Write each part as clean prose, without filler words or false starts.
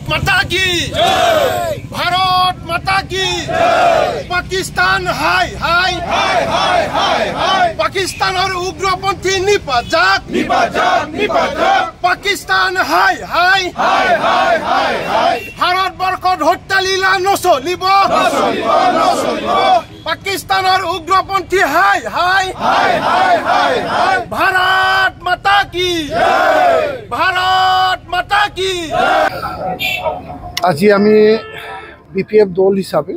माता की भारत माता की पाकिस्तान हाय हाय हाय हाय हाय हाय पाकिस्तान और उग्रपंथी निपाजाक पाकिस्तान हाय हाय हाय हाय हाय हाय भारत बर्षत हत्यालीला नचलिब पाकिस्तान और उग्रपंथी हाय हाय हाय हाय हाय हाय भारत माता की भारत माता की আজি আমি বিপিএফ দল হিসাবে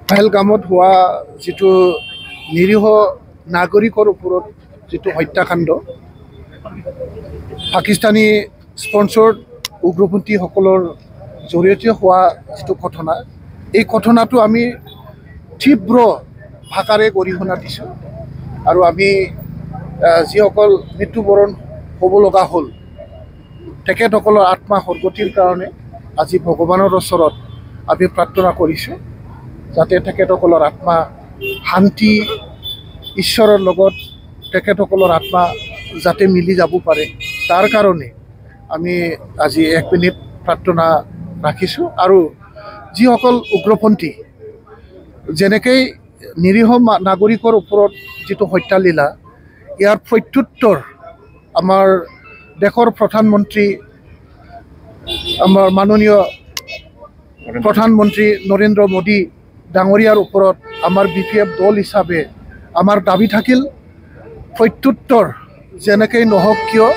পহেলগামত হওয়া যেটো নিরীহ নাগৰিকৰ ওপৰত যেটো হত্যাকাণ্ড পাকিস্তানী স্পন্সৰ্ড উগ্ৰপন্থীসকলৰ জৰিয়তে হোৱা যেটো ঘটনা এই ঘটনাটো আমি তীব্ৰ ভাষাৰে গৰিহণা দিছোঁ আৰু আমি যিসকল মৃত্যুবৰণ হ'ব লগা হ'ল তেখেতসকলৰ আত্মা সদ্গতিৰ কাৰণে আজি ভগৱানৰ ওচৰত আমি প্ৰাৰ্থনা কৰিছোঁ যাতে তেখেতসকলৰ আত্মা শান্তি ঈশ্বৰৰ লগত তেখেতসকলৰ আত্মা যাতে মিলি যাব পাৰে তাৰ কাৰণে আমি আজি 1 মিনিট প্ৰাৰ্থনা ৰাখিছোঁ আৰু যিসকল উগ্ৰপন্থী যেনেকৈ নিৰীহ নাগৰিকৰ ওপৰত যেটো হত্যালীলা ইয়াৰ প্ৰত্যুত্তৰ আমাৰ দেশৰ প্ৰধানমন্ত্ৰী আমাৰ মাননীয় প্ৰধানমন্ত্ৰী নৰেন্দ্ৰ মোদী ডাঙৰীয়াৰ ওপৰত আমাৰ বিপিএফ দল হিচাপে আমাৰ দাবী থাকিল প্ৰত্যুত্তৰ যেনেকৈ নহওক কিয়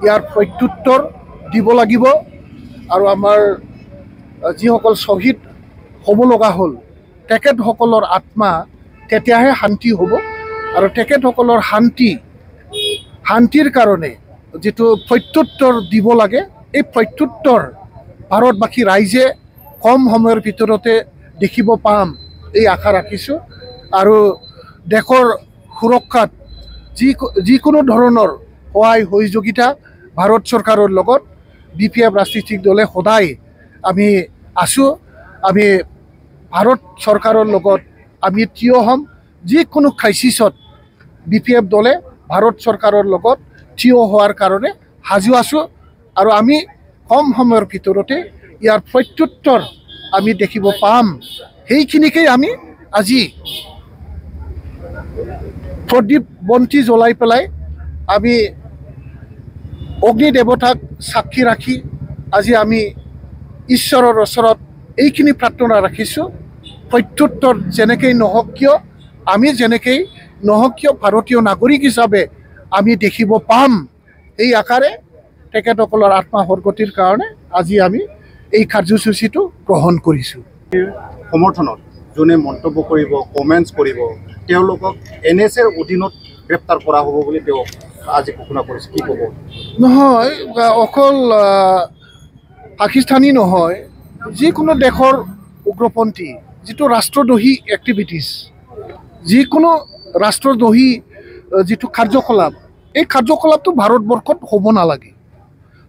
ইয়াৰ প্ৰত্যুত্তৰ দিব লাগিব আৰু আমাৰ যিসকল শ্বহীদ হ'ব লগা হ'ল তেখেতসকলৰ আত্মা তেতিয়াহে শান্তি হ'ব আৰু তেখেতসকলৰ শান্তিৰ কাৰণে যেটো প্ৰত্যুত্তৰ দিব লাগে এই প্ৰত্যুত্তৰ ভাৰতবাসী ৰাইজে কম সময়ৰ ভিতৰতে দেখিব পাম এই আশা ৰাখিছোঁ আৰু দেশৰ সুৰক্ষাত যিকোনো ধৰণৰ সহায় সহযোগিতা ভাৰত চৰকাৰৰ লগত বিপিএফ ৰাজনৈতিক দলে সদায় আমি আছোঁ আমি ভাৰত চৰকাৰৰ লগত আমি থিয় হ'ম যিকোনো ক্ৰাইচিছত বিপিএফ দলে ভাৰত চৰকাৰৰ লগত থিয় হোৱাৰ কাৰণে সাজু আছোঁ আৰু আমি কম সময়ৰ ভিতৰতে ইয়াৰ প্ৰত্যুত্তৰ আমি দেখিব পাম সেইখিনিকেই আমি আজি প্ৰদীপ বন্তি জ্বলাই পেলাই আমি অগ্নি দেৱতাক সাক্ষী ৰাখি আজি আমি ঈশ্বৰৰ ওচৰত এইখিনি প্ৰাৰ্থনা ৰাখিছোঁ প্ৰত্যুত্তৰ যেনেকৈ নহওক কিয় আমি যেনেকৈ নহওক কিয় ভাৰতীয় নাগৰিক হিচাপে আমি দেখিব পাম এই আকাৰে তেখেতসকলৰ আত্মা সদ্গতিৰ কাৰণে আজি আমি এই কাৰ্যসূচীটো গ্ৰহণ কৰিছোঁ সমৰ্থনত যোনে মন্তব্য কৰিব কমেণ্টছ কৰিব তেওঁলোকক NSAৰ অধীনত গ্ৰেপ্তাৰ কৰা হ'ব বুলি তেওঁ আজি ঘোষণা কৰিছে কি ক'ব নহয় অকল পাকিস্তানী নহয় যিকোনো দেশৰ উগ্ৰপন্থী যেটো ৰাষ্ট্ৰদ্ৰোহী এক্টিভিটিছ যিকোনো ৰাষ্ট্ৰদ্ৰোহী যেটো কাৰ্যকলাপ এই কাৰ্যকলাপটো ভাৰতবৰ্ষত হ'ব নালাগে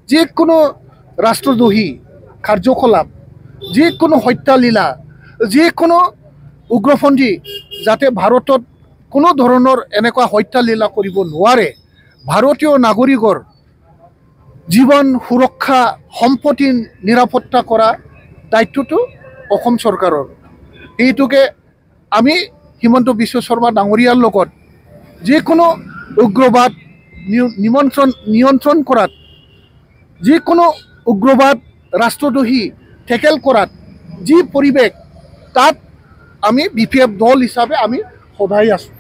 যিকোনো ৰাষ্ট্ৰদ্ৰোহী কাৰ্যকলাপ যিকোনো হত্যালীলা যিকোনো উগ্ৰপন্থী যাতে ভাৰতত কোনো ধৰণৰ এনেকুৱা হত্যালীলা কৰিব নোৱাৰে ভাৰতীয় নাগৰিকৰ জীৱন সুৰক্ষা সম্পত্তি নিৰাপত্তা কৰা দায়িত্বটো অসম চৰকাৰৰ এইটোকে আমি হিমন্ত বিশ্ব শৰ্মা ডাঙৰীয়াৰ লগত যিকোনো উগ্ৰবাদ নিয়ন্ত্ৰণ কৰাত যিকোনো উগ্ৰবাদ ৰাষ্ট্ৰদ্ৰোহী ঠেকেল কৰাত যি পৰিৱেশ তাত আমি বিপিএফ দল হিচাপে আমি সদায় আছোঁ